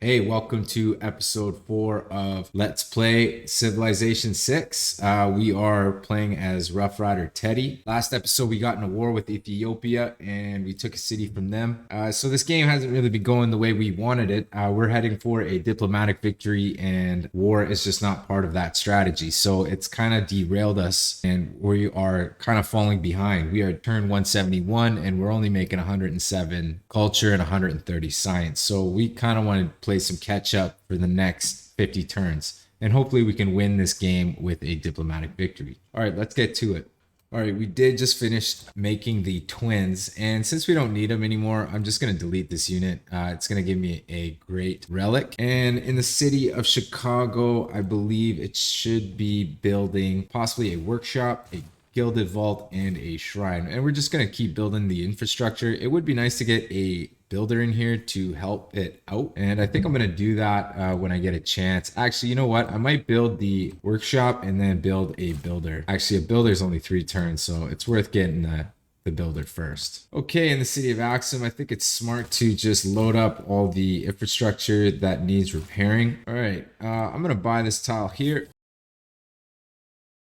Hey, welcome to episode 4 of Let's Play Civilization 6. We are playing as Rough Rider Teddy. Last episode, we got in a war with Ethiopia and we took a city from them. So this game hasn't really been going the way we wanted it. We're heading for a diplomatic victory and war is just not part of that strategy. So it's kind of derailed us and we are kind of falling behind. We are turn 171 and we're only making 107 culture and 130 science. So we kind of want to play some catch up for the next 50 turns. And hopefully we can win this game with a diplomatic victory. All right, let's get to it. All right, we did just finish making the twins. And since we don't need them anymore, I'm just going to delete this unit. It's going to give me a great relic. And in the city of Chicago, I believe it should be building possibly a workshop, a gilded vault, and a shrine. And we're just going to keep building the infrastructure. It would be nice to get a builder in here to help it out, and I think I'm going to do that when I get a chance. Actually, you know what, I might build the workshop and then build a builder. Actually, a builder is only 3 turns, so it's worth getting the builder first. Okay, in the city of Axum, I think it's smart to just load up all the infrastructure that needs repairing. All right, I'm going to buy this tile here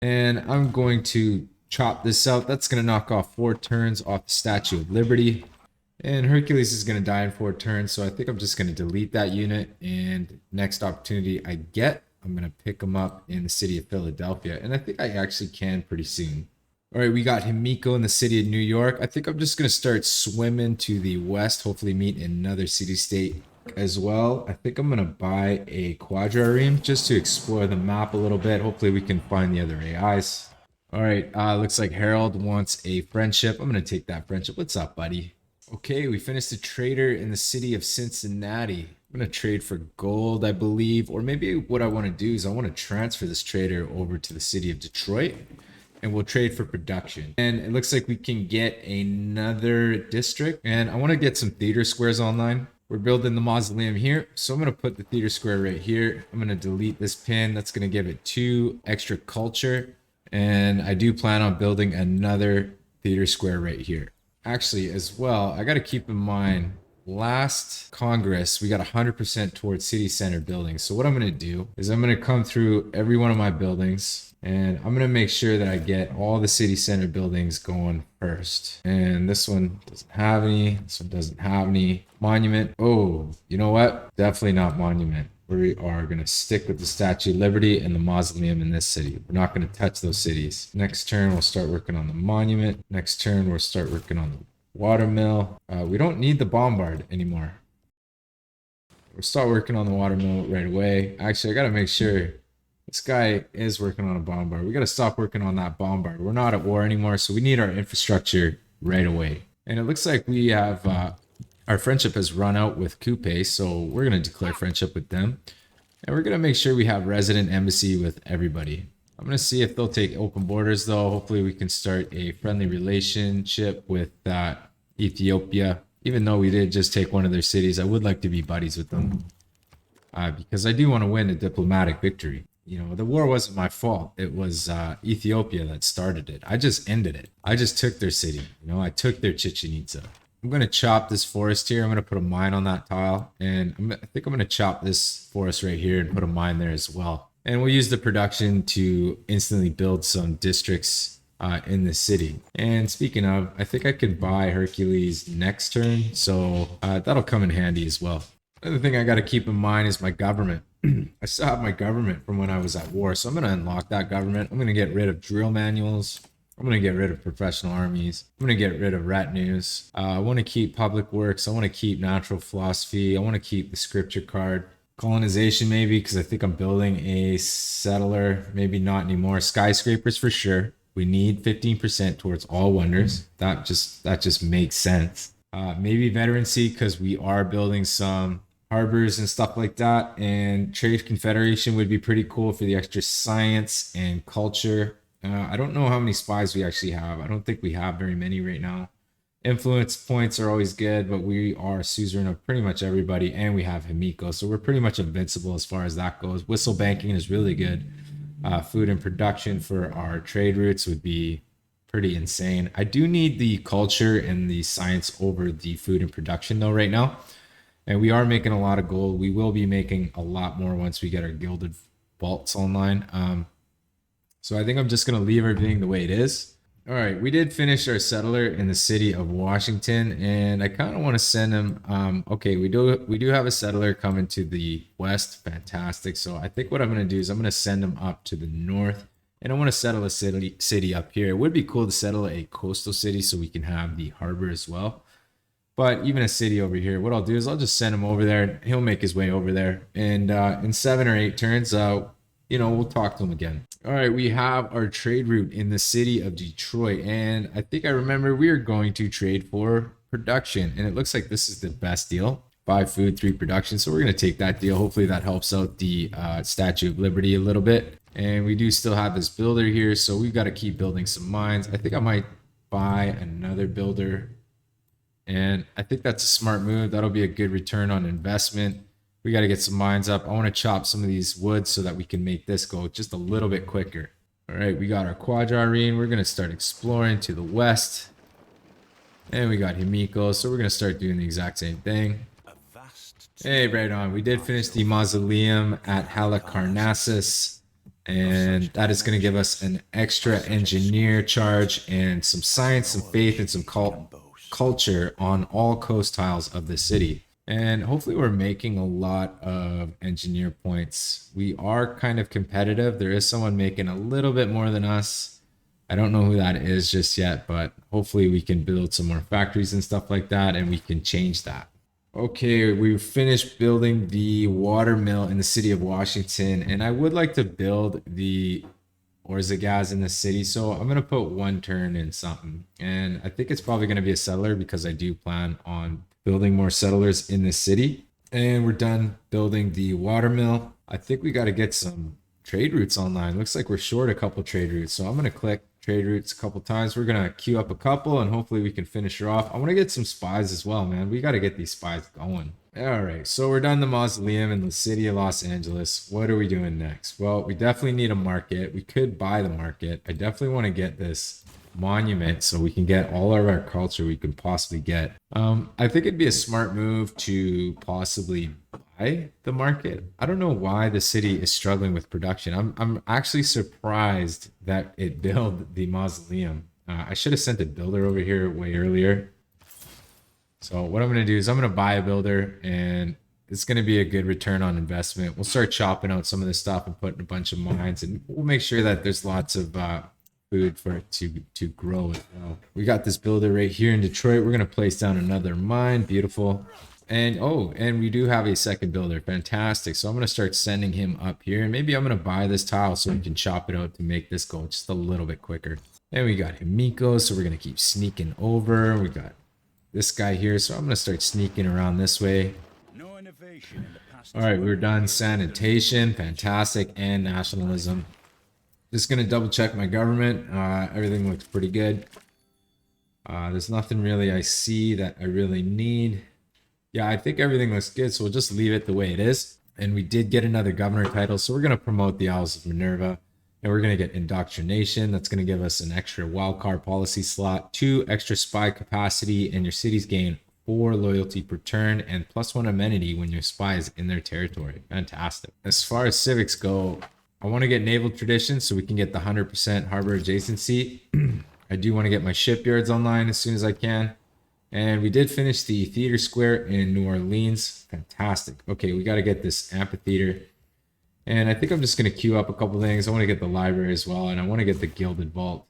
and I'm going to chop this out. That's going to knock off 4 turns off the Statue of Liberty. And Hercules is going to die in 4 turns, so I think I'm just going to delete that unit. And next opportunity I get, I'm going to pick him up in the city of Philadelphia. And I think I actually can pretty soon. All right, we got Himiko in the city of New York. I think I'm just going to start swimming to the west, hopefully meet another city-state as well. I think I'm going to buy a quadrireme just to explore the map a little bit. Hopefully we can find the other AIs. All right, looks like Harold wants a friendship. I'm going to take that friendship. What's up, buddy? Okay, we finished the trader in the city of Cincinnati. I'm going to trade for gold, I believe. Or maybe what I want to do is I want to transfer this trader over to the city of Detroit. And we'll trade for production. And it looks like we can get another district. And I want to get some theater squares online. We're building the mausoleum here. So I'm going to put the theater square right here. I'm going to delete this pin. That's going to give it 2 extra culture. And I do plan on building another theater square right here. Actually, as well, I got to keep in mind, last Congress, we got 100% towards city center buildings. So what I'm going to do is I'm going to come through every one of my buildings and I'm going to make sure that I get all the city center buildings going first. And this one doesn't have any. This one doesn't have any. Monument. Oh, you know what? Definitely not monument. We are going to stick with the Statue of Liberty and the mausoleum in this city. We're not going to touch those cities. Next turn, we'll start working on the monument. Next turn, we'll start working on the watermill. We don't need the bombard anymore. We'll start working on the watermill right away. Actually, I got to make sure this guy is working on a bombard. We got to stop working on that bombard. We're not at war anymore, so we need our infrastructure right away. And it looks like we have... our friendship has run out with Coupe, so we're going to declare friendship with them. And we're going to make sure we have resident embassy with everybody. I'm going to see if they'll take open borders, though. Hopefully we can start a friendly relationship with Ethiopia. Even though we did just take one of their cities, I would like to be buddies with them. Because I do want to win a diplomatic victory. You know, the war wasn't my fault. It was Ethiopia that started it. I just ended it. I just took their city. You know, I took their Chichen Itza. I'm going to chop this forest here. I'm going to put a mine on that tile. And I think I'm going to chop this forest right here and put a mine there as well. And we'll use the production to instantly build some districts in the city. And speaking of, I think I can buy Hercules next turn. So that'll come in handy as well. Another thing I got to keep in mind is my government. I still have my government from when I was at war. So I'm going to unlock that government. I'm going to get rid of drill manuals. I'm going to get rid of professional armies. I'm going to get rid of retinues. I want to keep public works. I want to keep natural philosophy. I want to keep the scripture card. Colonization maybe, because I think I'm building a settler. Maybe not anymore. Skyscrapers for sure. We need 15% towards all wonders. That just makes sense. Maybe veterancy, because we are building some harbors and stuff like that. And trade confederation would be pretty cool for the extra science and culture. I don't know how many spies we actually have. I don't think we have very many right now. Influence points are always good, but we are suzerain of pretty much everybody, and we have Himiko, so we're pretty much invincible as far as that goes. Whistle banking is really good. Food and production for our trade routes would be pretty insane. I do need the culture and the science over the food and production though right now. And we are making a lot of gold. We will be making a lot more once we get our gilded vaults online. So I think I'm just going to leave everything the way it is. All right, we did finish our settler in the city of Washington, and I kind of want to send him. Okay, we do have a settler coming to the west. Fantastic. So I think what I'm going to do is I'm going to send him up to the north, and I want to settle a city up here. It would be cool to settle a coastal city so we can have the harbor as well. But even a city over here, what I'll do is I'll just send him over there. He'll make his way over there, and in 7 or 8 turns, we'll talk to him again. All right, we have our trade route in the city of Detroit, and I think I remember we are going to trade for production, and it looks like this is the best deal. 5 food, 3 production. So we're going to take that deal. Hopefully that helps out the Statue of Liberty a little bit. And we do still have this builder here, so we've got to keep building some mines. I think I might buy another builder, and I think that's a smart move. That'll be a good return on investment. We got to get some mines up. I want to chop some of these woods so that we can make this go just a little bit quicker. All right, we got our quadrireme. We're going to start exploring to the west. And we got Himiko, so we're going to start doing the exact same thing. Hey, right on. We did finish the mausoleum at Halicarnassus, and that is going to give us an extra engineer charge and some science, some faith, and some culture on all coast tiles of the city. And hopefully we're making a lot of engineer points. We are kind of competitive. There is someone making a little bit more than us. I don't know who that is just yet, but hopefully we can build some more factories and stuff like that, and we can change that. Okay, we finished building the water mill in the city of Washington, and I would like to build the Orzagaz in the city, so I'm going to put 1 turn in something. And I think it's probably going to be a settler because I do plan on building more settlers in the city. And we're done building the water mill. I think we got to get some trade routes online. Looks like we're short a couple trade routes, so I'm going to click trade routes a couple times. We're going to queue up a couple, and hopefully we can finish her off. I want to get some spies as well, man. We got to get these spies going. All right, so we're done the mausoleum in the city of Los Angeles. What are we doing next? Well, we definitely need a market. We could buy the market. I definitely want to get this monument so we can get all of our culture we could possibly get. I think it'd be a smart move to possibly buy the market. I don't know why the city is struggling with production. I'm actually surprised that it built the mausoleum. I should have sent a builder over here way earlier. So what I'm going to do is I'm going to buy a builder, and it's going to be a good return on investment. We'll start chopping out some of this stuff and putting a bunch of mines, and we'll make sure that there's lots of food for it to grow as well. We got this builder right here in Detroit. We're going to place down another mine. Beautiful. And and we do have a second builder. Fantastic. So I'm going to start sending him up here, and maybe I'm going to buy this tile so we can chop it out to make this go just a little bit quicker. And we got Himiko, so we're going to keep sneaking over. We got this guy here, so I'm going to start sneaking around this way. All right, we're done sanitation. Fantastic. And nationalism. Just going to double check my government. Everything looks pretty good. There's nothing really I see that I really need. Yeah, I think everything looks good, so we'll just leave it the way it is. And we did get another governor title, so we're going to promote the Owls of Minerva. And we're going to get indoctrination. That's going to give us an extra wildcard policy slot, 2 extra spy capacity, and your cities gain 4 loyalty per turn and +1 amenity when your spy is in their territory. Fantastic. As far as civics go, I want to get naval tradition so we can get the 100% harbor adjacency. I do want to get my shipyards online as soon as I can. And we did finish the theater square in New Orleans. Fantastic. Okay, we got to get this amphitheater. And I think I'm just going to queue up a couple things. I want to get the library as well, and I want to get the gilded vault.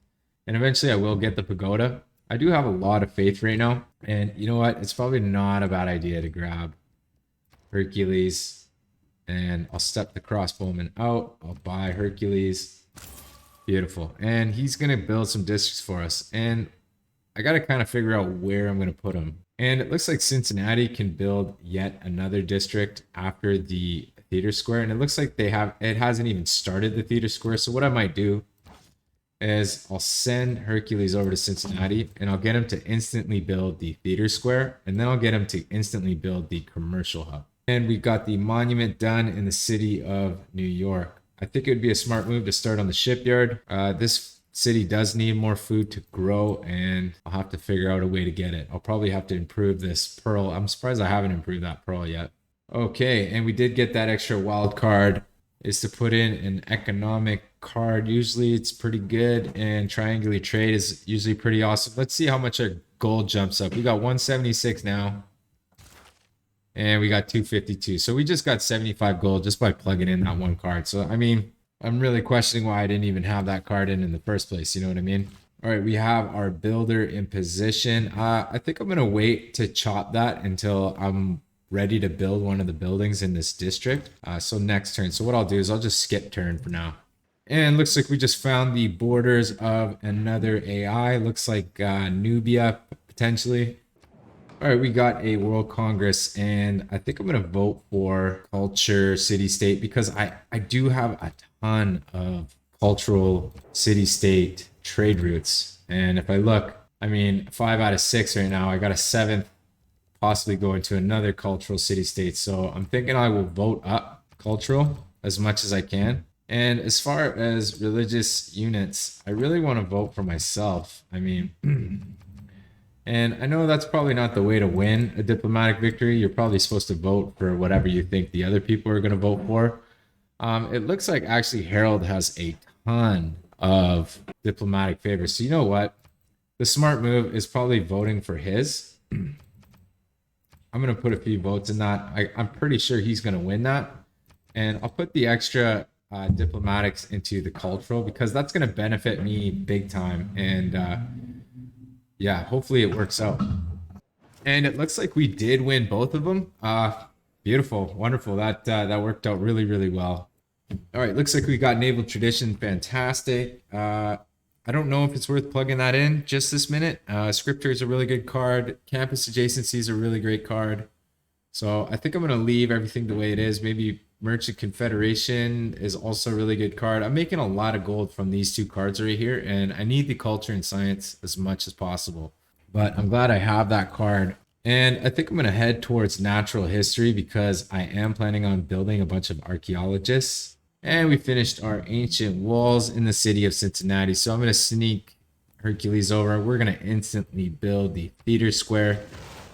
And eventually I will get the pagoda. I do have a lot of faith right now. And you know what? It's probably not a bad idea to grab Hercules. And I'll step the crossbowman out. I'll buy Hercules. Beautiful. And he's going to build some districts for us. And I got to kind of figure out where I'm going to put him. And it looks like Cincinnati can build yet another district after the theater square. And it looks like it hasn't even started the theater square. So what I might do is I'll send Hercules over to Cincinnati, and I'll get him to instantly build the theater square. And then I'll get him to instantly build the commercial hub. And we got the monument done in the city of New York. I think it would be a smart move to start on the shipyard. This city does need more food to grow, and I'll have to figure out a way to get it. I'll probably have to improve this pearl. I'm surprised I haven't improved that pearl yet. Okay, and we did get that extra wild card, is to put in an economic card. Usually it's pretty good, and triangulate trade is usually pretty awesome. Let's see how much our gold jumps up. We got 176 now, and we got 252. So we just got 75 gold just by plugging in that one card. So I mean, I'm really questioning why I didn't even have that card in the first place. You know what I mean? All right, we have our builder in position. I think I'm gonna wait to chop that until I'm ready to build one of the buildings in this district. So next turn. So what I'll do is I'll just skip turn for now. And looks like we just found the borders of another AI. Looks like Nubia potentially. All right, we got a World Congress, and I think I'm gonna vote for culture city-state because I do have a ton of cultural city-state trade routes. And if I look, I mean, 5 out of 6 right now. I got a 7th possibly going to another cultural city-state. So I'm thinking I will vote up cultural as much as I can. And as far as religious units, I really want to vote for myself. I mean, and I know that's probably not the way to win a diplomatic victory. You're probably supposed to vote for whatever you think the other people are going to vote for. It looks like actually Harold has a ton of diplomatic favors. So you know what? The smart move is probably voting for his. I'm going to put a few votes in that. I'm pretty sure he's going to win that. And I'll put the extra diplomatics into the cultural because that's going to benefit me big time. And yeah, hopefully it works out. And it looks like we did win both of them. Beautiful, wonderful. That worked out really, really well. All right, looks like we got naval tradition. Fantastic. I don't know if it's worth plugging that in just this minute. Scripture is a really good card. Campus adjacency is a really great card. So I think I'm going to leave everything the way it is. Maybe Merchant Confederation is also a really good card. I'm making a lot of gold from these two cards right here, and I need the culture and science as much as possible. But I'm glad I have that card. And I think I'm going to head towards natural history because I am planning on building a bunch of archaeologists. And we finished our ancient walls in the city of Cincinnati. So I'm going to sneak Hercules over. We're going to instantly build the theater square.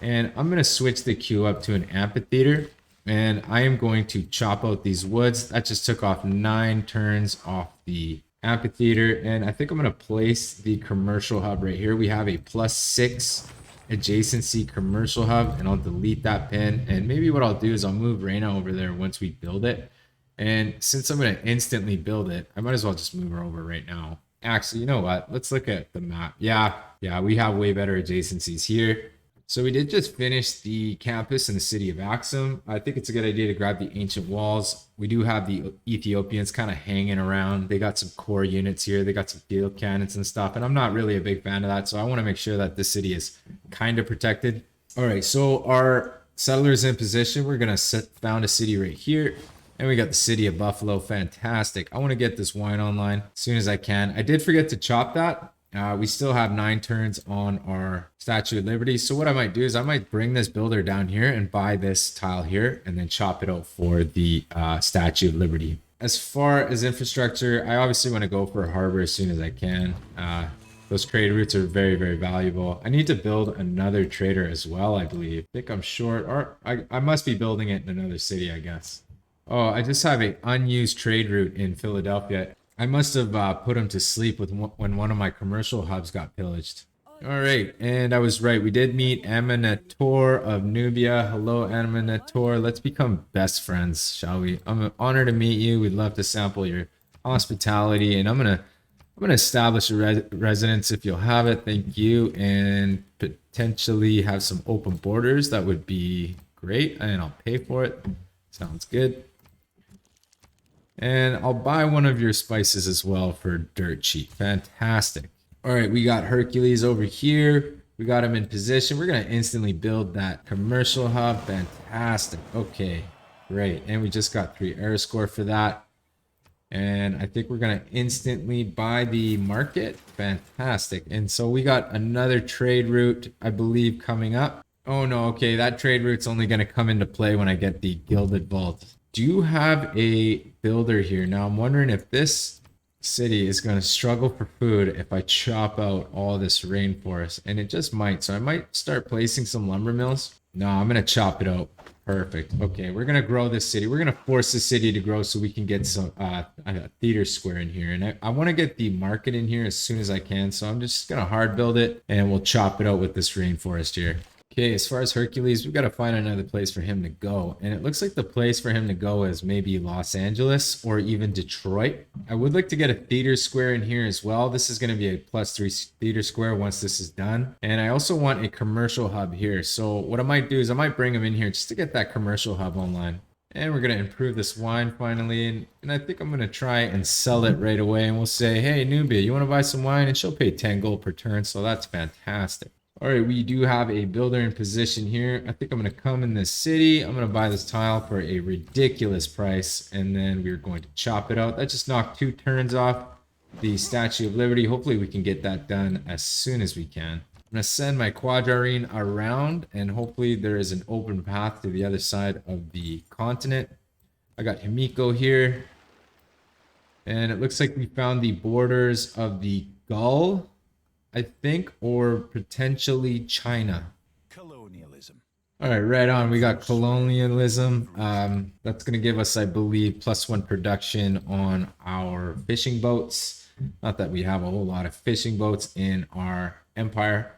And I'm going to switch the queue up to an amphitheater. And I am going to chop out these woods. That just took off 9 turns off the amphitheater. And I think I'm going to place the commercial hub right here. We have a +6 adjacency commercial hub. And I'll delete that pin. And maybe what I'll do is I'll move Reina over there once we build it. And since I'm going to instantly build it, I might as well just move her over right now. Actually, you know what? Let's look at the map. Yeah, we have way better adjacencies here. So we did just finish the campus in the city of Axum. I think it's a good idea to grab the ancient walls. We do have the Ethiopians kind of hanging around. They got some core units here. They got some field cannons and stuff. And I'm not really a big fan of that. So I want to make sure that this city is kind of protected. All right, so our settlers in position. We're going to found a city right here. And we got the city of Buffalo. Fantastic. I want to get this wine online as soon as I can. I did forget to chop that. We still have 9 turns on our Statue of Liberty. So what I might do is I might bring this builder down here and buy this tile here and then chop it out for the Statue of Liberty. As far as infrastructure, I obviously want to go for a harbor as soon as I can. Those trade routes are very, very valuable. I need to build another trader as well, I believe. I think I'm short, or I must be building it in another city, I guess. Oh, I just have an unused trade route in Philadelphia. I must have put him to sleep when one of my commercial hubs got pillaged. All right, and I was right. We did meet Amenator of Nubia. Hello, Amenator. Let's become best friends, shall we? I'm an honor to meet you. We'd love to sample your hospitality, and I'm gonna establish a residence if you'll have it. Thank you, and potentially have some open borders. That would be great, and I'll pay for it. Sounds good. And I'll buy one of your spices as well for dirt cheap. Fantastic. All right, we got Hercules over here. We got him in position. We're going to instantly build that commercial hub. Fantastic. Okay, great. And we just got 3 air score for that. And I think we're going to instantly buy the market. Fantastic. And so we got another trade route, I believe, coming up. Oh no, okay, that trade route's only going to come into play when I get the Gilded Vault. Do you have a builder here? Now I'm wondering if this city is going to struggle for food if I chop out all this rainforest, and it just might. So I might start placing some lumber mills. No, I'm going to chop it out. Perfect. Okay, we're going to grow this city. We're going to force the city to grow so we can get some a theater square in here. And I want to get the market in here as soon as I can. So I'm just going to hard build it and we'll chop it out with this rainforest here. Okay, as far as Hercules, we've got to find another place for him to go. And it looks like the place for him to go is maybe Los Angeles or even Detroit. I would like to get a theater square in here as well. This is going to be a +3 theater square once this is done. And I also want a commercial hub here. So what I might do is I might bring him in here just to get that commercial hub online. And we're going to improve this wine finally. And I think I'm going to try and sell it right away. And we'll say, hey, newbie, you want to buy some wine? And she'll pay 10 gold per turn. So that's fantastic. All right, we do have a builder in position here. I think I'm going to come in this city. I'm going to buy this tile for a ridiculous price, and then we're going to chop it out. That just knocked 2 turns off the Statue of Liberty. Hopefully we can get that done as soon as we can. I'm going to send my quadrarine around, and hopefully there is an open path to the other side of the continent. I got Himiko here, and it looks like we found the borders of the Gull, I think, or potentially China. Colonialism. All right, right on. We got colonialism. That's going to give us, I believe, +1 production on our fishing boats. Not that we have a whole lot of fishing boats in our empire.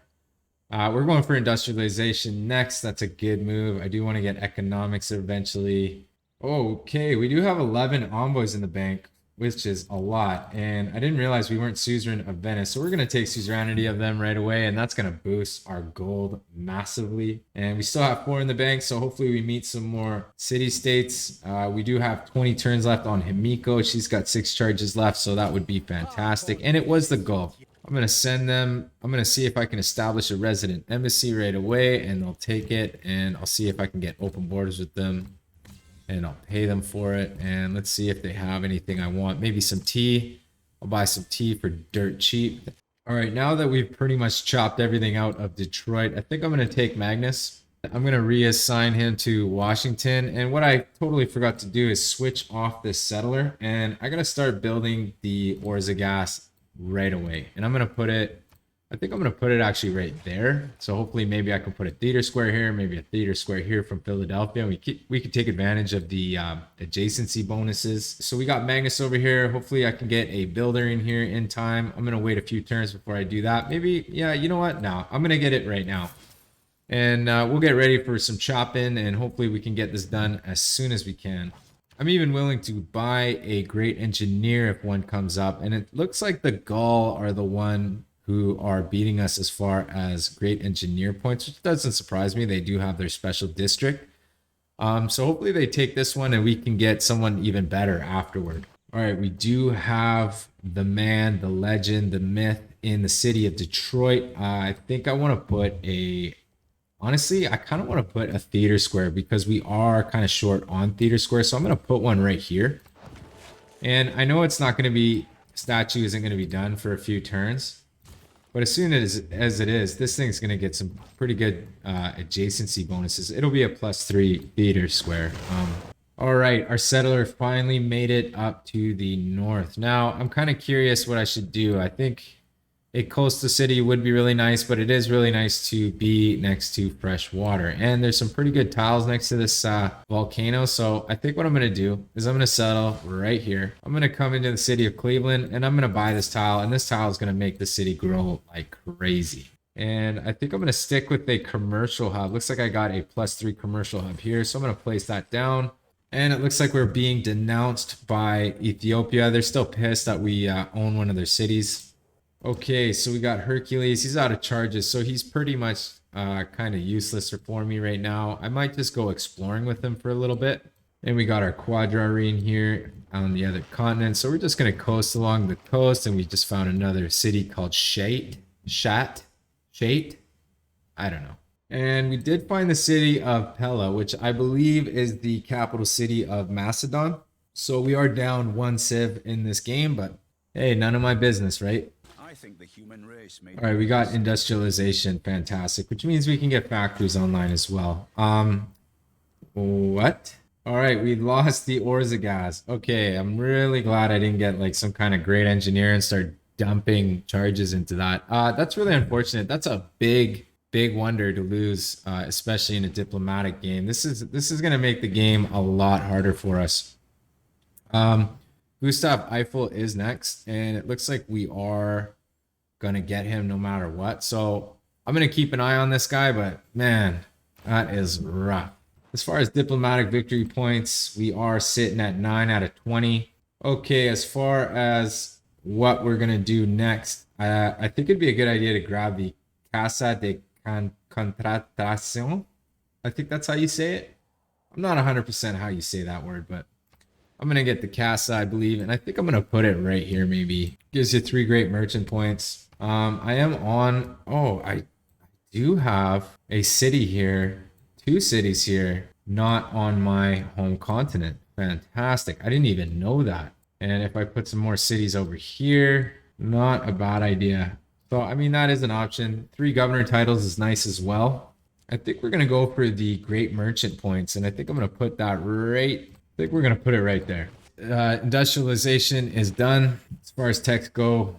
We're going for industrialization next. That's a good move. I do want to get economics eventually. Okay, we do have 11 envoys in the bank, which is a lot. And I didn't realize we weren't suzerain of Venice. So we're going to take suzerainty of them right away. And that's going to boost our gold massively. And we still have 4 in the bank. So hopefully we meet some more city-states. We do have 20 turns left on Himiko. She's got 6 charges left. So that would be fantastic. And it was the Gulf. I'm going to send them. I'm going to see if I can establish a resident embassy right away. And they'll take it. And I'll see if I can get open borders with them. And I'll pay them for it. And let's see if they have anything I want. Maybe some tea. I'll buy some tea for dirt cheap. All right, now that we've pretty much chopped everything out of Detroit, I think I'm going to take Magnus. I'm going to reassign him to Washington. And what I totally forgot to do is switch off this settler. And I got to start building the Orzagas right away. And I'm going to put it, I think I'm going to put it actually right there. So hopefully maybe I can put a theater square here, maybe a theater square here from Philadelphia. We could take advantage of the adjacency bonuses. So we got Magnus over here. Hopefully I can get a builder in here in time. I'm going to wait a few turns before I do that. Maybe, yeah, you know what? No, I'm going to get it right now. And we'll get ready for some chopping, and hopefully we can get this done as soon as we can. I'm even willing to buy a great engineer if one comes up. And it looks like the Gaul are the one who are beating us as far as great engineer points, which doesn't surprise me. They do have their special district. So hopefully they take this one and we can get someone even better afterward. All right, we do have the man, the legend, the myth in the city of Detroit. I think I want to put honestly, I kind of want to put a theater square because we are kind of short on theater square. So I'm going to put one right here. And I know it's not going to be, statue isn't going to be done for a few turns. But as soon as it is, this thing's going to get some pretty good adjacency bonuses. It'll be a +3 theater square. All right, our settler finally made it up to the north. Now, I'm kind of curious what I should do. I think a coastal city would be really nice, but it is really nice to be next to fresh water. And there's some pretty good tiles next to this volcano. So I think what I'm going to do is I'm going to settle right here. I'm going to come into the city of Cleveland and I'm going to buy this tile. And this tile is going to make the city grow like crazy. And I think I'm going to stick with a commercial hub. Looks like I got a +3 commercial hub here. So I'm going to place that down. And it looks like we're being denounced by Ethiopia. They're still pissed that we own one of their cities. Okay, so we got Hercules. He's out of charges, so he's pretty much kind of useless for me right now. I might just go exploring with him for a little bit. And we got our quadrarine here on the other continent. So we're just going to coast along the coast, and we just found another city called Shate. I don't know. And we did find the city of Pella, which I believe is the capital city of Macedon. So we are down 1 civ in this game, but hey, none of my business, right? Think the human race made. All right, we got industrialization, fantastic, which means we can get factories online as well. What? All right, we lost the Orzagaz. Okay, I'm really glad I didn't get like some kind of great engineer and start dumping charges into that. That's really unfortunate. That's a big wonder to lose, especially in a diplomatic game. This is gonna make the game a lot harder for us. Um, Gustav Eiffel is next, and it looks like we are gonna get him no matter what. So I'm gonna keep an eye on this guy, but man, that is rough. As far as diplomatic victory points, we are sitting at 9 out of 20. Okay, as far as what we're gonna do next, I think it'd be a good idea to grab the Casa de Contratación. I think that's how you say it. I'm not 100% how you say that word, but I'm gonna get the Casa, I believe, and I think I'm gonna put it right here. Maybe gives you 3 great merchant points. I am on. Oh, I do have a city here, 2 cities here, not on my home continent. Fantastic! I didn't even know that. And if I put some more cities over here, not a bad idea. So I mean that is an option. 3 governor titles is nice as well. I think we're gonna go for the great merchant points, and I think I'm gonna put that right. I think we're gonna put it right there. Industrialization is done. As far as techs go,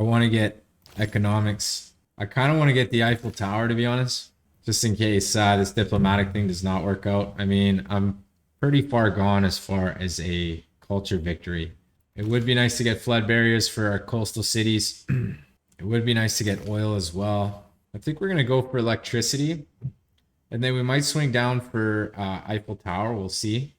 I want to get economics. I kind of want to get the Eiffel Tower, to be honest, just in case this diplomatic thing does not work out. I mean, I'm pretty far gone as far as a culture victory. It would be nice to get flood barriers for our coastal cities. It would be nice to get oil as well. I think we're gonna go for electricity, and then we might swing down for Eiffel Tower. We'll see.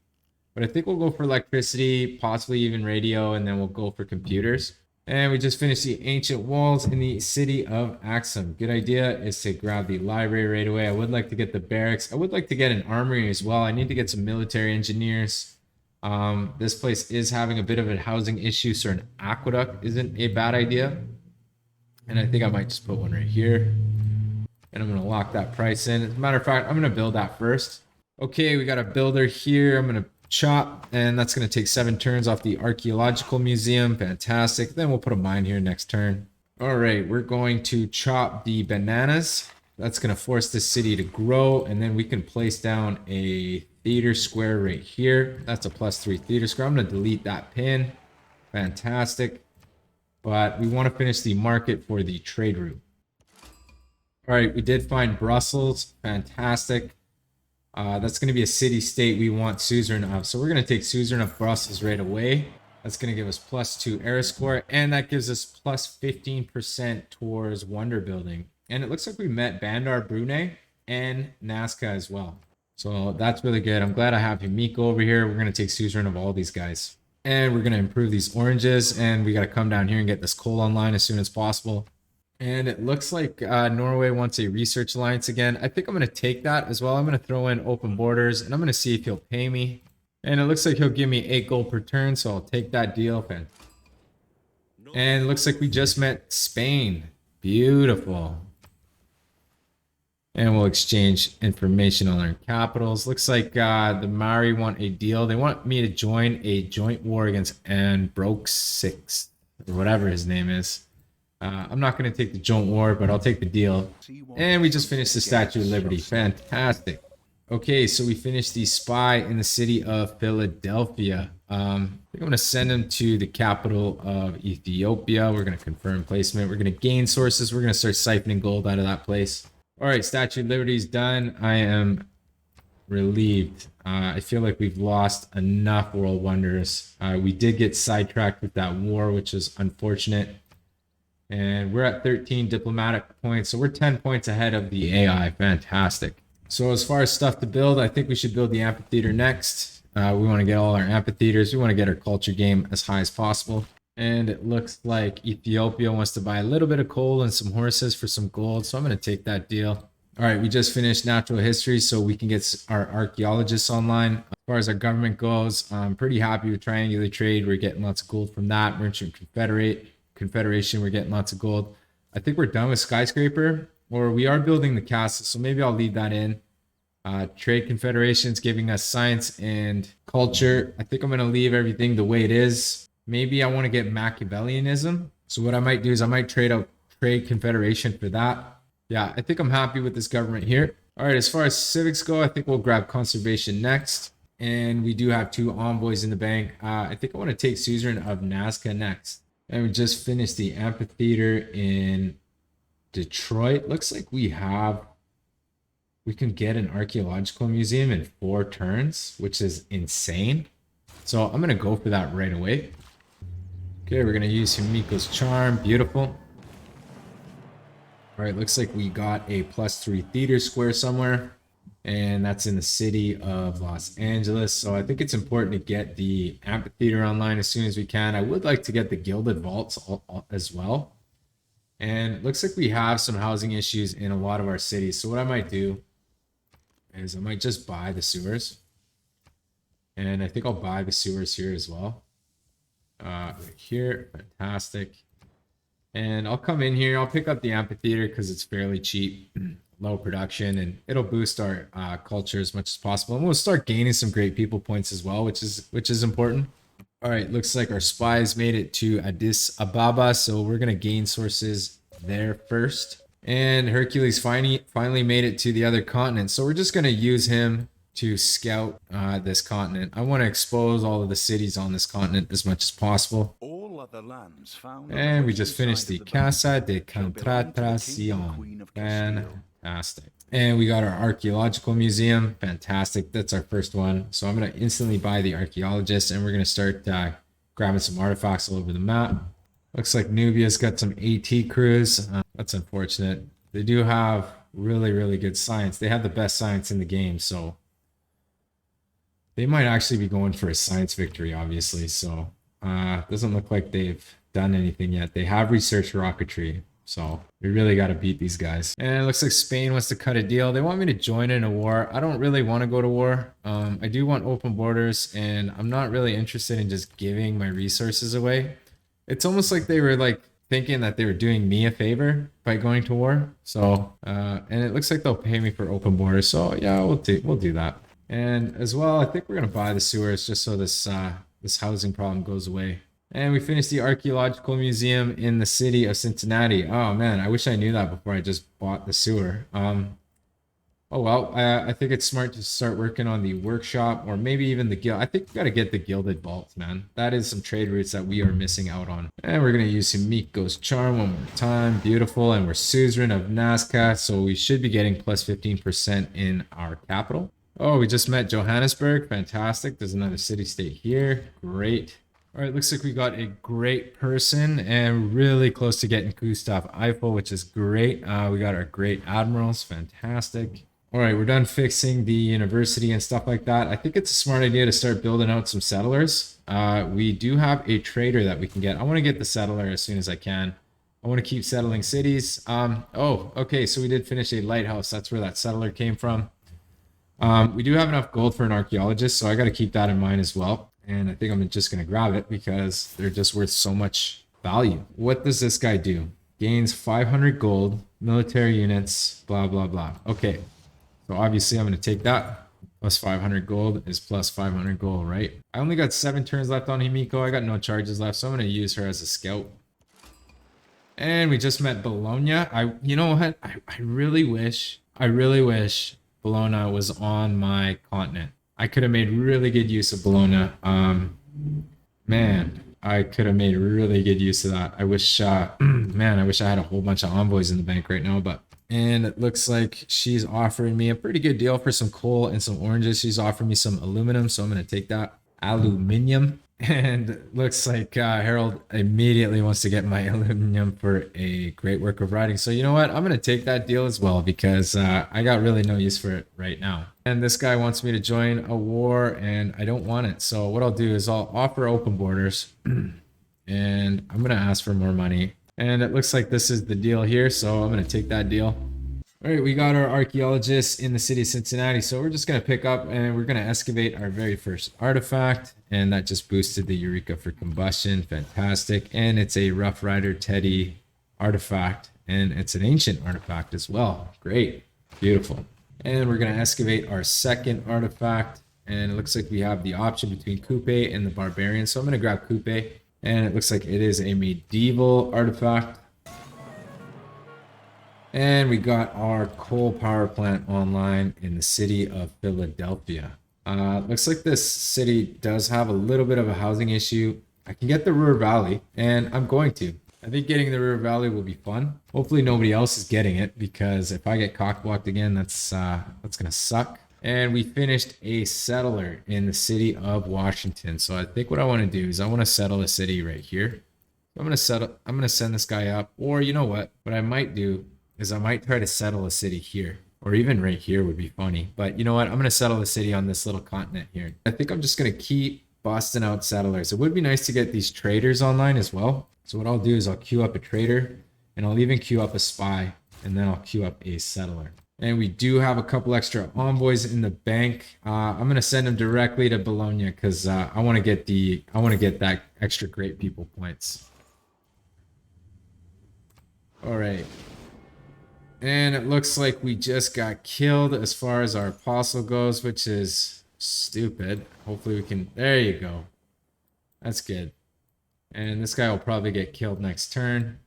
But I think we'll go for electricity, possibly even radio, and then we'll go for computers. And we just finished the ancient walls in the city of Axum. Good idea is to grab the library right away. I would like to get the barracks. I would like to get an armory as well. I need to get some military engineers. This place is having a bit of a housing issue, so an aqueduct isn't a bad idea. And I think I might just put one right here. And I'm going to lock that price in. As a matter of fact, I'm going to build that first. Okay, we got a builder here. I'm going to chop, and that's going to take 7 turns off the archaeological museum. Fantastic. Then we'll put a mine here next turn. All right, we're going to chop the bananas. That's going to force this city to grow, and then we can place down a theater square right here. That's a +3 theater square. I'm going to delete that pin. Fantastic. But we want to finish the market for the trade route. All right, we did find Brussels. Fantastic. That's going to be a city-state we want suzerain of. So we're going to take suzerain of Brussels right away. That's going to give us +2 era score, and that gives us +15% towards wonder building. And it looks like we met Bandar Brunei and Nazca as well. So that's really good. I'm glad I have Himiko over here. We're going to take suzerain of all these guys. And we're going to improve these oranges, and we got to come down here and get this coal online as soon as possible. And it looks like Norway wants a research alliance again. I think I'm going to take that as well. I'm going to throw in open borders, and I'm going to see if he'll pay me. And it looks like he'll give me 8 gold per turn, so I'll take that deal. And it looks like we just met Spain. Beautiful. And we'll exchange information on our capitals. Looks like the Maori want a deal. They want me to join a joint war against Anbrosix, or whatever his name is. I'm not going to take the joint war, but I'll take the deal. And we just finished the Statue of Liberty. Fantastic. Okay, so we finished the spy in the city of Philadelphia. I think I'm going to send him to the capital of Ethiopia. We're going to confirm placement. We're going to gain sources. We're going to start siphoning gold out of that place. All right, Statue of Liberty is done. I am relieved. I feel like we've lost enough world wonders. We did get sidetracked with that war, which is unfortunate. And we're at 13 diplomatic points, so we're 10 points ahead of the AI. Fantastic. So as far as stuff to build, I think we should build the amphitheater next. We want to get all our amphitheaters. We want to get our culture game as high as possible. And it looks like Ethiopia wants to buy a little bit of coal and some horses for some gold, so I'm going to take that deal. All right, we just finished natural history, so we can get our archaeologists online. As far as our government goes, I'm pretty happy with triangular trade. We're getting lots of gold from that. Merchant Confederation, we're getting lots of gold. I think we're done with skyscraper, or we are building the castle, so maybe I'll leave that in. Trade Confederation's giving us science and culture. I think I'm going to leave everything the way it is. Maybe I want to get Machiavellianism. So what I might do is I might trade out Trade Confederation for that. Yeah, I think I'm happy with this government here. All right, as far as civics go, I think we'll grab conservation next. And we do have 2 envoys in the bank. I think I want to take suzerain of Nazca next. And we just finished the amphitheater in Detroit. Looks like we can get an archaeological museum in 4 turns, which is insane. So I'm going to go for that right away. Okay, we're going to use Himiko's charm. Beautiful. All right, looks like we got a +3 theater square somewhere, and that's in the city of Los Angeles. So I think it's important to get the amphitheater online as soon as we can. I would like to get the gilded vaults as well. And it looks like we have some housing issues in a lot of our cities. So what I might do is I might just buy the sewers. And I think I'll buy the sewers here as well. Right here, fantastic. And I'll come in here. I'll pick up the amphitheater because it's fairly cheap, low production, and it'll boost our culture as much as possible. And we'll start gaining some great people points as well, which is important. All right, looks like our spies made it to Addis Ababa, so we're gonna gain sources there first. And Hercules finally made it to the other continent, so we're just gonna use him to scout this continent. I want to expose all of the cities on this continent as much as possible. All other lands found And we just finished the Casa de Contratación. Fantastic. And we got our archaeological museum. Fantastic. That's our first one. So I'm going to instantly buy the archaeologist, and we're going to start grabbing some artifacts all over the map. Looks like Nubia's got some AT crews. That's unfortunate. They do have really, really good science. They have the best science in the game, so they might actually be going for a science victory, obviously. So doesn't look like they've done anything yet. They have researched rocketry, so we really got to beat these guys. And it looks like Spain wants to cut a deal. They want me to join in a war. I don't really want to go to war. I do want open borders, and I'm not really interested in just giving my resources away. It's almost like they were like thinking that they were doing me a favor by going to war. So and it looks like they'll pay me for open borders. So yeah, we'll do that. And as well, I think we're gonna buy the sewers just so this housing problem goes away. And we finished the archaeological museum in the city of Cincinnati. Oh man, I wish I knew that before I just bought the sewer. Oh well, I think it's smart to start working on the workshop, or maybe even the guild. I think we gotta get the gilded vaults, man. That is some trade routes that we are missing out on. And we're gonna use Himiko's charm one more time. Beautiful. And we're suzerain of Nazca, so we should be getting plus 15% in our capital. Oh, we just met Johannesburg. Fantastic. There's another city-state here. Great. All right, looks like we got a great person and really close to getting Gustav Eiffel, which is great. We got our great admirals. Fantastic. All right, we're done fixing the university and stuff like that. I think it's a smart idea to start building out some settlers. We do have a trader that we can get. I want to get the settler as soon as I can. I want to keep settling cities. Oh, okay, so we did finish a lighthouse. That's where that settler came from. We do have enough gold for an archaeologist, so I got to keep that in mind as well. And I think I'm just going to grab it because they're just worth so much value. What does this guy do? Gains 500 gold, military units, blah, blah, blah. Okay, so obviously I'm going to take that. Plus 500 gold is plus 500 gold, right? I only got 7 turns left on Himiko. I got no charges left, so I'm going to use her as a scout. And we just met Bologna. You know what? I really wish Bologna was on my continent. I could have made really good use of Bologna. Man, I could have made really good use of that. I wish, man, I wish I had a whole bunch of envoys in the bank right now, and it looks like she's offering me a pretty good deal for some coal and some oranges. She's offering me some aluminum, so I'm going to take that. Aluminium. And it looks like Harold immediately wants to get my aluminum for a great work of writing. So you know what? I'm going to take that deal as well because I got really no use for it right now. And this guy wants me to join a war and I don't want it. So what I'll do is I'll offer open borders and I'm going to ask for more money. And it looks like this is the deal here. So I'm going to take that deal. All right, we got our archaeologists in the city of Cincinnati. So we're just going to pick up and we're going to excavate our very first artifact. And that just boosted the Eureka for combustion. Fantastic. And it's a Rough Rider Teddy artifact. And it's an ancient artifact as well. Great. Beautiful. And we're going to excavate our second artifact. And it looks like we have the option between Coupe and the Barbarian. So I'm going to grab Coupe. And it looks like it is a medieval artifact. And we got our coal power plant online in the city of Philadelphia. Looks like this city does have a little bit of a housing issue. I can get the River Valley, and I'm going to. I think getting the River Valley will be fun. Hopefully nobody else is getting it, because if I get cockblocked again, that's gonna suck. And we finished a settler in the city of Washington. So I think what I want to do is I want to settle a city right here. I'm gonna send this guy up, or you know what? What I might do is I might try to settle a city here, or even right here would be funny. But you know what? I'm gonna settle a city on this little continent here. I think I'm just gonna keep busting out settlers. It would be nice to get these traders online as well. So what I'll do is I'll queue up a trader, and I'll even queue up a spy, and then I'll queue up a settler. And we do have a couple extra envoys in the bank. I'm gonna send them directly to Bologna because I want to get that extra great people points. All right. And it looks like we just got killed as far as our apostle goes, which is stupid. Hopefully we can, there you go. That's good. And this guy will probably get killed next turn.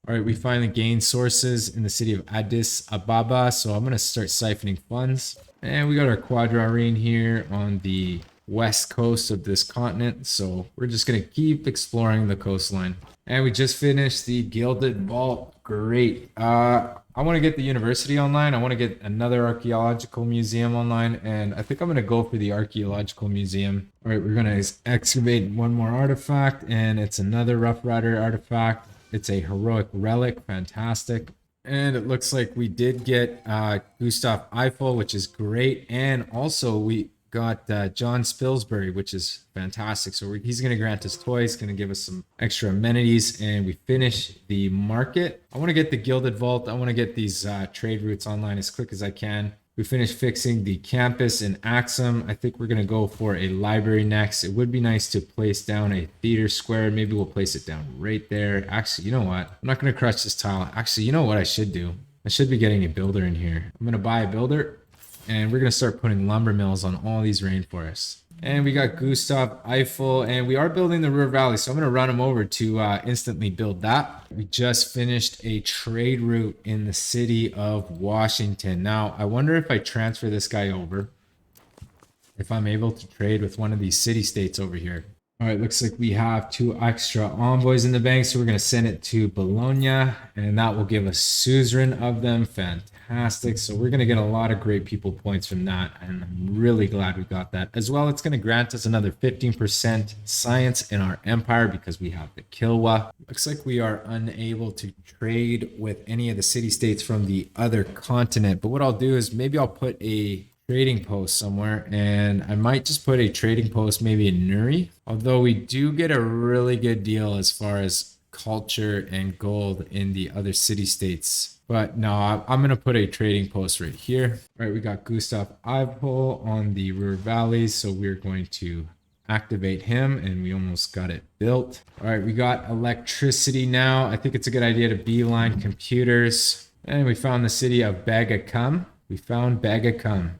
All right, we finally gained sources in the city of Addis Ababa, so I'm going to start siphoning funds. And we got our quadrarine here on the west coast of this continent, so we're just going to keep exploring the coastline. And we just finished the Gilded Vault. Great. I want to get the university online. I want to get another archaeological museum online, and I think I'm going to go for the archaeological museum. All right, we're going to excavate one more artifact, and it's another Rough Rider artifact. It's a heroic relic. Fantastic. And it looks like we did get Gustav Eiffel, which is great. And also we got John Spilsbury, which is fantastic. So he's going to grant us toys, going to give us some extra amenities. And we finish the market. I want to get the Gilded Vault. I want to get these trade routes online as quick as I can. We finished fixing the campus in Axum. I think we're going to go for a library next. It would be nice to place down a theater square. Maybe we'll place it down right there. Actually, you know what? I'm not going to crush this tile. Actually, you know what I should do? I should be getting a builder in here. I'm going to buy a builder, and we're going to start putting lumber mills on all these rainforests. And we got Gustav Eiffel, and we are building the River Valley, so I'm going to run him over to instantly build that. We just finished a trade route in the city of Washington. Now, I wonder if I transfer this guy over, if I'm able to trade with one of these city-states over here. All right, looks like we have 2 extra envoys in the bank, so we're going to send it to Bologna, and that will give us suzerain of them. Fantastic. So we're going to get a lot of great people points from that, and I'm really glad we got that. As well, it's going to grant us another 15% science in our empire because we have the Kilwa. Looks like we are unable to trade with any of the city-states from the other continent, but what I'll do is maybe I'll put a trading post somewhere, and I might just put a trading post maybe in Nuri, although we do get a really good deal as far as culture and gold in the other city-states. But no, I'm going to put a trading post right here. All right, we got Gustav Eiffel on the Ruhr Valleys, so we're going to activate him, and we almost got it built. All right, we got electricity now. I think it's a good idea to beeline computers. And we found the city of Bagacum. We found Bagacum.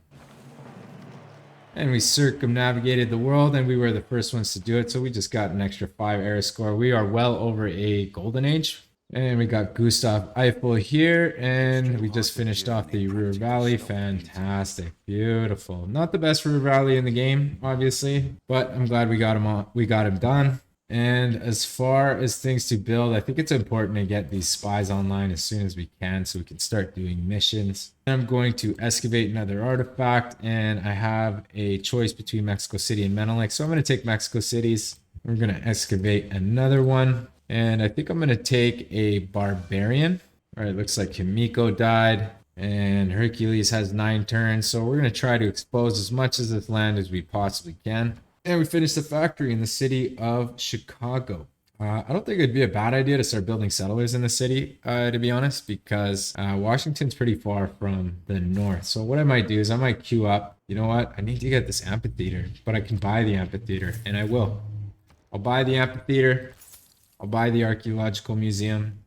And we circumnavigated the world, and we were the first ones to do it, so we just got an extra 5 era score. We are well over a golden age. And we got Gustav Eiffel here, and we just finished off the Ruhr Valley. Fantastic. Beautiful. Not the best Ruhr Valley in the game, obviously, but I'm glad we got him done. And as far as things to build, I think it's important to get these spies online as soon as we can so we can start doing missions. I'm going to excavate another artifact, and I have a choice between Mexico City and Menelik. So I'm going to take Mexico Cities. We're going to excavate another one, and I think I'm going to take a barbarian. All right, looks like Himiko died, and Hercules has 9 turns. So we're going to try to expose as much of this land as we possibly can. And we finished the factory in the city of Chicago. I don't think it'd be a bad idea to start building settlers in the city, to be honest, because Washington's pretty far from the north. So what I might do is I might queue up. You know what? I need to get this amphitheater, but I can buy the amphitheater, and I will. I'll buy the amphitheater. I'll buy the archaeological museum,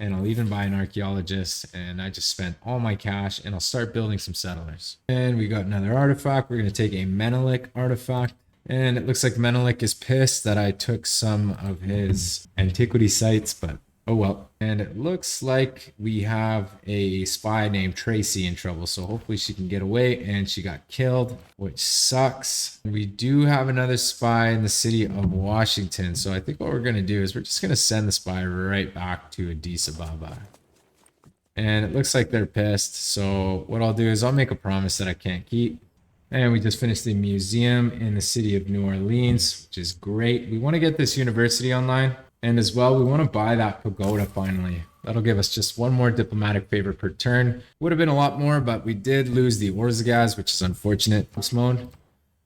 and I'll even buy an archaeologist. And I just spent all my cash, and I'll start building some settlers. And we got another artifact. We're going to take a Menelik artifact. And it looks like Menelik is pissed that I took some of his antiquity sites, but Oh well. And it looks like we have a spy named Tracy in trouble. So hopefully she can get away, and she got killed, which sucks. We do have another spy in the city of Washington. So I think what we're going to do is we're just going to send the spy right back to Addis Ababa. And it looks like they're pissed. So what I'll do is I'll make a promise that I can't keep. And we just finished the museum in the city of New Orleans, which is great. We want to get this university online. And as well, we want to buy that pagoda finally. That'll give us just one more diplomatic favor per turn. Would have been a lot more, but we did lose the Orzagaz, which is unfortunate. This mode.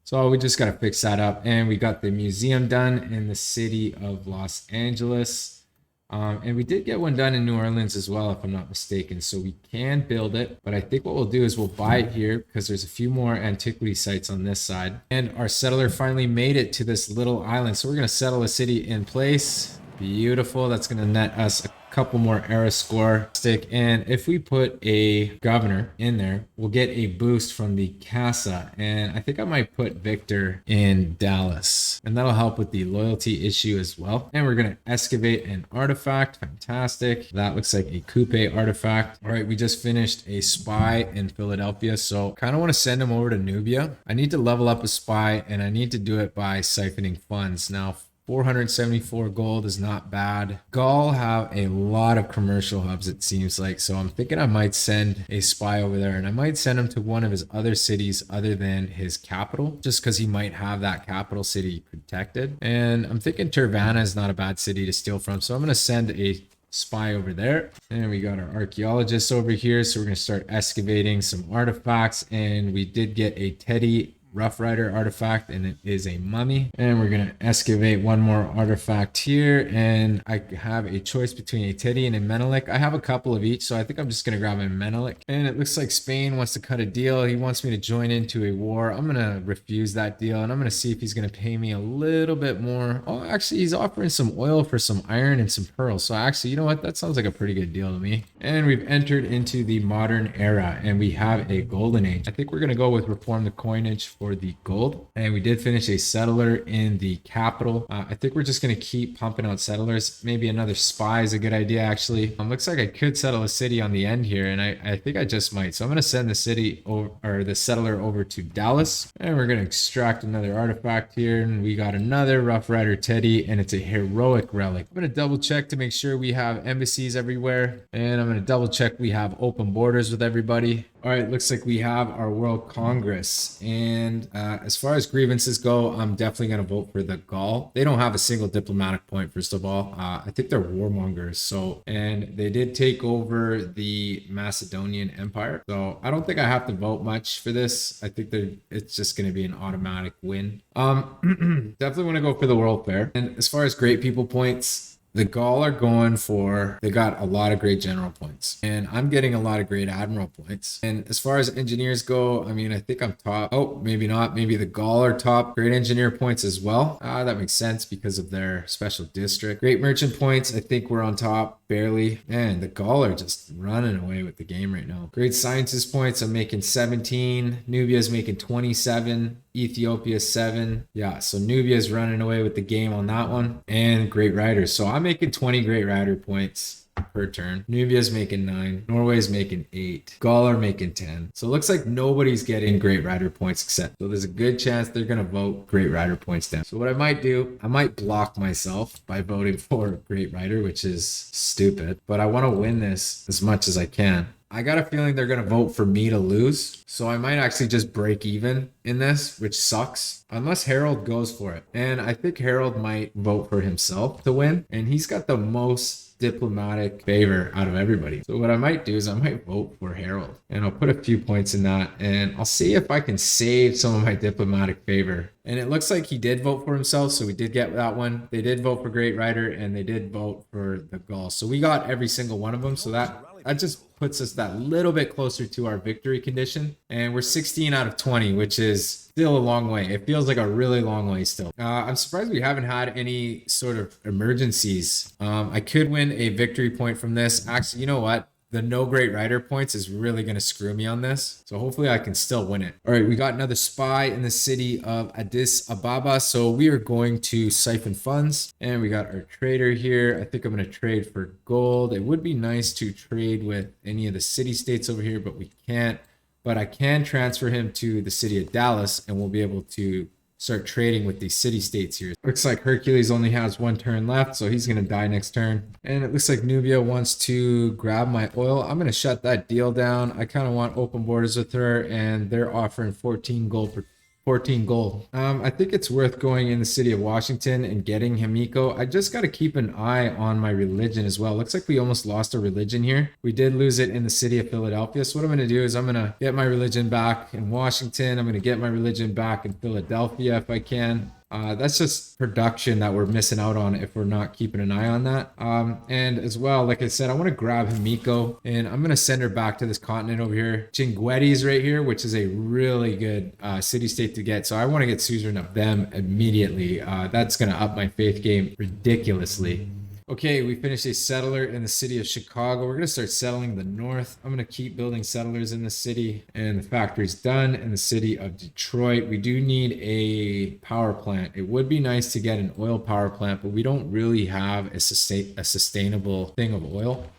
So we just got to fix that up. And we got the museum done in the city of Los Angeles. And we did get one done in New Orleans as well, if I'm not mistaken. So we can build it. But I think what we'll do is we'll buy it here because there's a few more antiquity sites on this side. And our settler finally made it to this little island. So we're going to settle a city in place. Beautiful. That's going to net us a couple more era score stick. And if we put a governor in there, we'll get a boost from the casa. And I think I might put Victor in Dallas, and that'll help with the loyalty issue as well. And we're going to excavate an artifact. Fantastic. That looks like a coupe artifact. All right, we just finished a spy in Philadelphia, so kind of want to send him over to Nubia. I need to level up a spy, and I need to do it by siphoning funds. Now 474 gold is not bad. Gaul have a lot of commercial hubs, it seems like. So I'm thinking I might send a spy over there, and I might send him to one of his other cities other than his capital, just because he might have that capital city protected. And I'm thinking Tervana is not a bad city to steal from. So I'm going to send a spy over there. And we got our archaeologists over here. So we're going to start excavating some artifacts. And we did get a Teddy Rough Rider artifact, and it is a mummy. And we're gonna excavate one more artifact here, and I have a choice between a Teddy and a Menelik. I have a couple of each, so I think I'm just gonna grab a Menelik. And it looks like Spain wants to cut a deal. He wants me to join into a war. I'm gonna refuse that deal, and I'm gonna see if he's gonna pay me a little bit more. Oh, actually, he's offering some oil for some iron and some pearls. So actually, you know what? That sounds like a pretty good deal to me. And we've entered into the modern era, and we have a golden age. I think we're gonna go with reform the coinage for the gold. And we did finish a settler in the capital. I think we're just going to keep pumping out settlers. Maybe another spy is a good idea, actually. Looks like I could settle a city on the end here, and I think I just might. So I'm going to send the city over, or the settler over to Dallas. And we're going to extract another artifact here. And we got another Rough Rider Teddy, and it's a heroic relic. I'm going to double check to make sure we have embassies everywhere. And I'm going to double check we have open borders with everybody. All right, looks like we have our World Congress. And as far as grievances go, I'm definitely going to vote for the Gaul. They don't have a single diplomatic point, first of all. I think they're warmongers. So, and they did take over the Macedonian Empire. So I don't think I have to vote much for this. I think it's just going to be an automatic win. Definitely want to go for the World Fair. And as far as great people points, the Gaul are going for, they got a lot of great general points, and I'm getting a lot of great admiral points. And as far as engineers go, I mean, I think I'm top. Oh, maybe not. Maybe the Gaul are top. Great engineer points as well. That makes sense because of their special district. Great merchant points, I think we're on top, barely. Man, the Gaul are just running away with the game right now. Great scientist points, I'm making 17. Nubia's making 27. Ethiopia 7. Yeah, so Nubia's running away with the game on that one. And great riders. So I'm making 20 great rider points per turn. Nubia's making 9. Norway's making 8. Gaul are making 10. So it looks like nobody's getting great rider points except. So there's a good chance they're going to vote great rider points down. So what I might do, I might block myself by voting for great rider, which is stupid. But I want to win this as much as I can. I got a feeling they're going to vote for me to lose. So I might actually just break even in this, which sucks. Unless Harold goes for it. And I think Harold might vote for himself to win. And he's got the most diplomatic favor out of everybody. So what I might do is I might vote for Harold. And I'll put a few points in that. And I'll see if I can save some of my diplomatic favor. And it looks like he did vote for himself. So we did get that one. They did vote for Great Rider. And they did vote for the Gaul. So we got every single one of them. So that just puts us that little bit closer to our victory condition. And we're 16 out of 20, which is still a long way. It feels like a really long way still. I'm surprised we haven't had any sort of emergencies. I could win a victory point from this. Actually, you know what? the no great rider points is really going to screw me on this. So hopefully I can still win it. All right, we got another spy in the city of Addis Ababa. So we are going to siphon funds, and we got our trader here. I think I'm going to trade for gold. It would be nice to trade with any of the city states over here, but we can't. But I can transfer him to the city of Dallas, and we'll be able to start trading with these city states here. Looks like Hercules only has 1 turn left, so he's going to die next turn. And it looks like Nubia wants to grab my oil. I'm going to shut that deal down. I kind of want open borders with her, and they're offering 14 gold per 14 gold. I think it's worth going in the city of Washington and getting Himiko. I just got to keep an eye on my religion as well. Looks like we almost lost our religion here. We did lose it in the city of Philadelphia. So what I'm going to do is I'm going to get my religion back in Washington. I'm going to get my religion back in Philadelphia if I can. That's just production that we're missing out on if we're not keeping an eye on that. And as well, like I said, I want to grab Himiko, and I'm going to send her back to this continent over here. Chinguetti is right here, which is a really good city-state to get. So I want to get suzerain of them immediately. That's going to up my faith game ridiculously. Okay, we finished a settler in the city of Chicago. We're going to start settling the north. I'm going to keep building settlers in the city, and the factory's done in the city of Detroit. We do need a power plant. It would be nice to get an oil power plant, but we don't really have a sustainable thing of oil.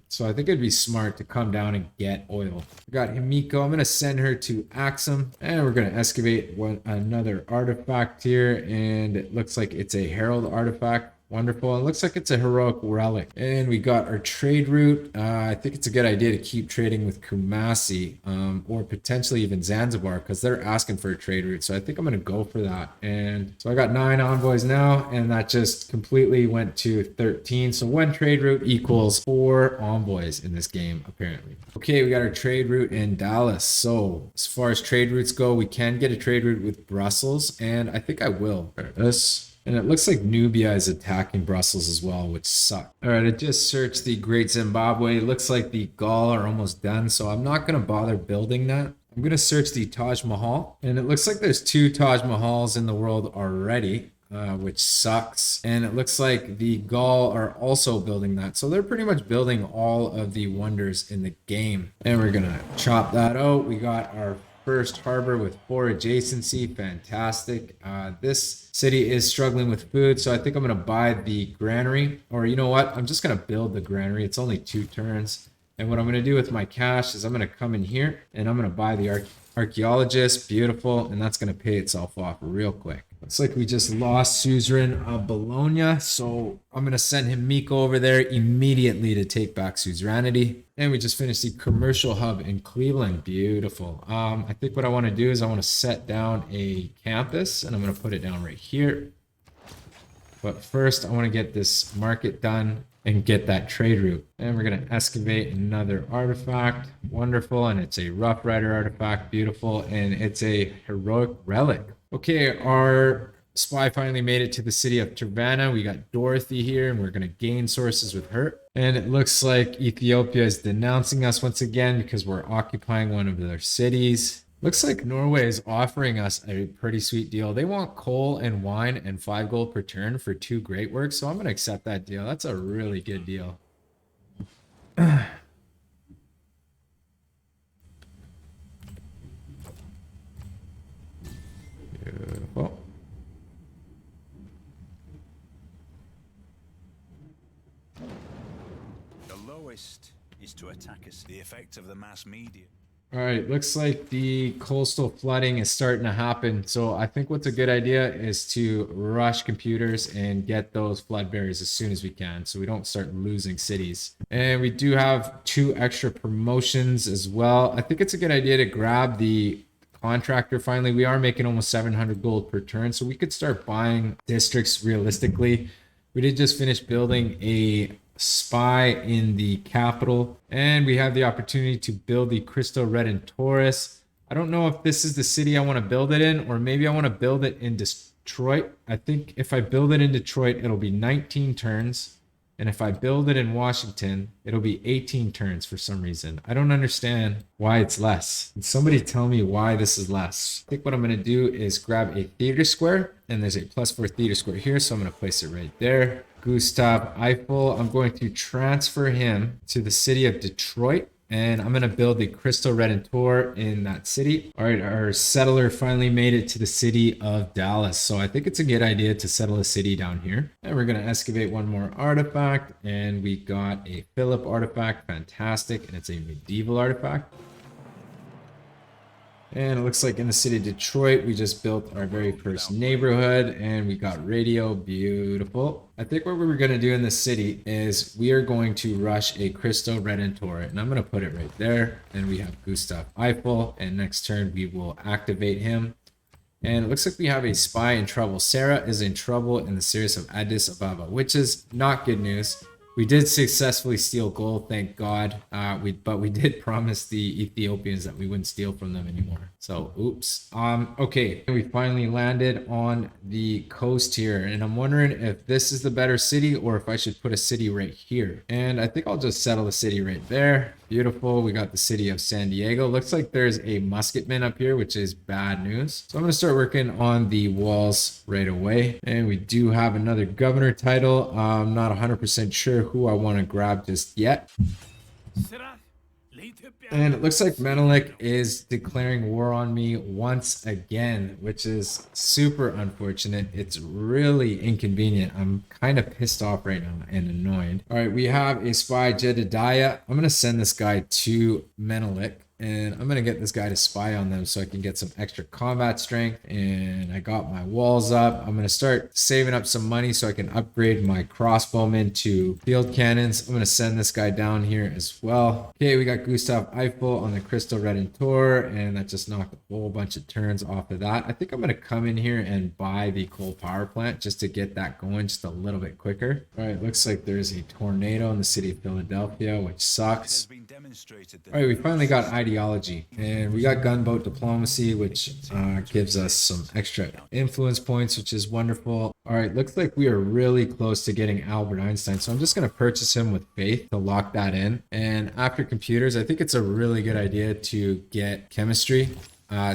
So I think it'd be smart to come down and get oil. We got Himiko. I'm going to send her to Axum, and we're going to excavate another artifact here, and it looks like it's a herald artifact. Wonderful. It looks like it's a heroic relic. And we got our trade route. I think it's a good idea to keep trading with Kumasi, or potentially even Zanzibar, because they're asking for a trade route. So I think I'm going to go for that. And so I got 9 envoys now, and that just completely went to 13. So 1 trade route equals 4 envoys in this game, apparently. Okay, we got our trade route in Dallas. So as far as trade routes go, we can get a trade route with Brussels, and I think I will. This. And it looks like Nubia is attacking Brussels as well, which sucks. All right, I just searched the Great Zimbabwe. It looks like the Gaul are almost done, so I'm not going to bother building that. I'm going to search the Taj Mahal, and it looks like there's 2 Taj Mahals in the world already, which sucks. And it looks like the Gaul are also building that. So they're pretty much building all of the wonders in the game. And we're going to chop that out. We got our first harbor with 4 adjacency. Fantastic. This city is struggling with food, so I think I'm going to buy the granary. Or you know what? I'm just going to build the granary. It's only 2 turns. And what I'm going to do with my cash is I'm going to come in here and I'm going to buy the archaeologist. Beautiful. And that's going to pay itself off real quick. Looks like we just lost suzerain of Bologna, so I'm going to send Himiko over there immediately to take back suzerainty. And we just finished the commercial hub in Cleveland. Beautiful. I think what I want to do is I want to set down a campus, and I'm going to put it down right here. But first, I want to get this market done and get that trade route. And we're going to excavate another artifact. Wonderful. And it's a Rough Rider artifact. Beautiful. And it's a heroic relic. Okay, our spy finally made it to the city of Tirvana. We got Dorothy here, and we're going to gain sources with her. And it looks like Ethiopia is denouncing us once again because we're occupying one of their cities. Looks like Norway is offering us a pretty sweet deal. They want coal and wine and 5 gold per turn for 2 great works, so I'm going to accept that deal. That's a really good deal. Beautiful. The lowest is to attack us. The effect of the mass media. All right, looks like the coastal flooding is starting to happen. So I think what's a good idea is to rush computers and get those flood barriers as soon as we can so we don't start losing cities. And we do have 2 extra promotions as well. I think it's a good idea to grab the contractor. Finally, we are making almost 700 gold per turn, so we could start buying districts realistically. We did just finish building a spy in the capital, and we have the opportunity to build the Cristo Redentoris. I don't know if this is the city I want to build it in, or maybe I want to build it in Detroit. I think if I build it in Detroit, it'll be 19 turns. And if I build it in Washington, it'll be 18 turns for some reason. I don't understand why it's less. Can somebody tell me why this is less? I think what I'm going to do is grab a theater square, and there's a +4 theater square here, so I'm going to place it right there. Gustav Eiffel, I'm going to transfer him to the city of Detroit. And I'm going to build a Crystal Redentor in that city. All right, our settler finally made it to the city of Dallas. So I think it's a good idea to settle a city down here. And we're going to excavate one more artifact. And we got a Philip artifact. Fantastic. And it's a medieval artifact. And it looks like in the city of Detroit, we just built our very first neighborhood and we got radio. Beautiful. I think what we're going to do in the city is we are going to rush a Cristo Redentor, and I'm going to put it right there. And we have Gustav Eiffel, and next turn we will activate him. And it looks like we have a spy in trouble. Sarah is in trouble in the series of Addis Ababa, which is not good news. We did successfully steal gold, thank God. But we did promise the Ethiopians that we wouldn't steal from them anymore. So, oops. Okay, we finally landed on the coast here, and I'm wondering if this is the better city or if I should put a city right here. And I think I'll just settle the city right there. Beautiful. We got the city of San Diego. Looks like there's a musketman up here, which is bad news. So I'm going to start working on the walls right away. And we do have another governor title. I'm not 100% sure who I want to grab just yet. And it looks like Menelik is declaring war on me once again, which is super unfortunate. It's really inconvenient. I'm kind of pissed off right now and annoyed. All right, we have a spy, Jedediah. I'm going to send this guy to Menelik. And I'm going to get this guy to spy on them so I can get some extra combat strength. And I got my walls up. I'm going to start saving up some money so I can upgrade my crossbowmen to field cannons. I'm going to send this guy down here as well. Okay, we got Gustav Eiffel on the Crystal Redentor, and that just knocked a whole bunch of turns off of that. I think I'm going to come in here and buy the coal power plant just to get that going just a little bit quicker. All right, looks like there's a tornado in the city of Philadelphia, which sucks. All right, we finally got ideology, and we got gunboat diplomacy, which gives us some extra influence points, which is wonderful. All right, looks like we are really close to getting Albert Einstein, so I'm just going to purchase him with faith to lock that in. And after computers, I think it's a really good idea to get chemistry.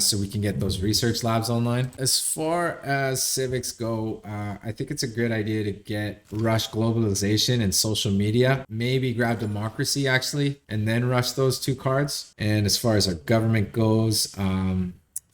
So we can get those research labs online. As far as civics go, I think it's a good idea to get rush globalization and social media. Maybe grab democracy actually, and then rush those two cards. And as far as our government goes,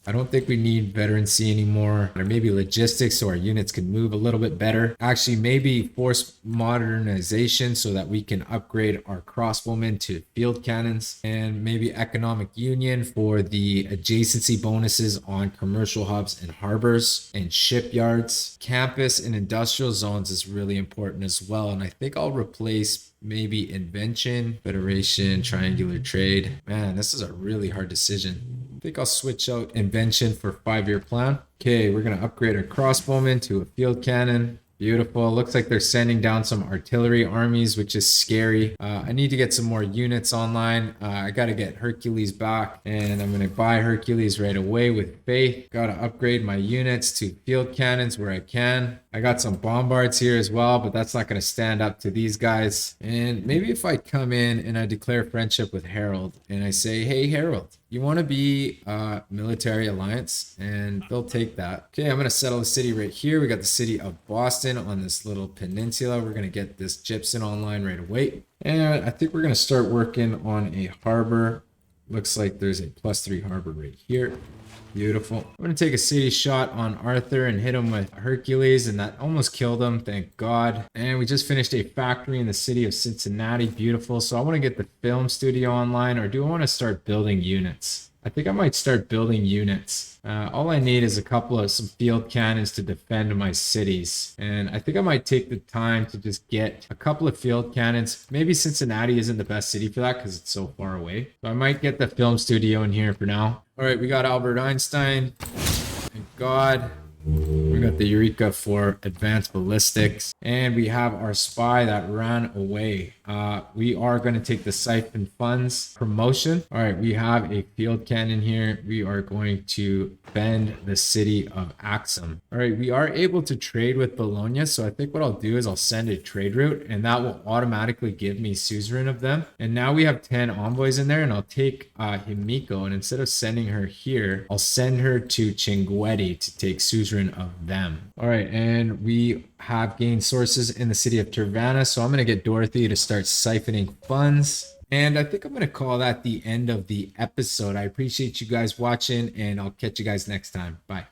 I don't think we need veterancy anymore, or maybe logistics so our units can move a little bit better. Actually, maybe force modernization so that we can upgrade our crossbowmen to field cannons, and maybe economic union for the adjacency bonuses on commercial hubs and harbors and shipyards. Campus and industrial zones is really important as well, and I think I'll replace maybe invention, federation, triangular trade. Man, this is a really hard decision. I think I'll switch out invention for 5-year plan. Okay, we're gonna upgrade our crossbowman to a field cannon. Beautiful. Looks like they're sending down some artillery armies, which is scary. I need to get some more units online. I got to get Hercules back, and I'm going to buy Hercules right away with faith. Got to upgrade my units to field cannons where I can. I got some bombards here as well, but that's not going to stand up to these guys. And maybe if I come in and I declare friendship with Harold and I say, hey, Harold, you want to be a military alliance? And they'll take that. Okay, I'm going to settle the city right here. We got the city of Boston on this little peninsula. We're going to get this gypsum online right away. And I think we're going to start working on a harbor. Looks like there's a +3 harbor right here. Beautiful. I'm going to take a city shot on Arthur and hit him with Hercules, and that almost killed him, thank God. And we just finished a factory in the city of Cincinnati. Beautiful. So I want to get the film studio online, or do I want to start building units? I think I might start building units. All I need is some field cannons to defend my cities. And I think I might take the time to just get a couple of field cannons. Maybe Cincinnati isn't the best city for that because it's so far away. So I might get the film studio in here for now. All right, we got Albert Einstein. Thank God. We're We got the Eureka for advanced ballistics. And we have our spy that ran away. We are going to take the siphon funds promotion. All right, we have a field cannon here. We are going to bend the city of Axum. All right, we are able to trade with Bologna. So I think what I'll do is I'll send a trade route and that will automatically give me suzerain of them. And now we have 10 envoys in there, and I'll take Himiko, and instead of sending her here, I'll send her to Chinguetti to take suzerain of them. All right, and we have gained sources in the city of Tirvana, so I'm going to get Dorothy to start siphoning funds. And I think I'm going to call that the end of the episode. I appreciate you guys watching, and I'll catch you guys next time. Bye.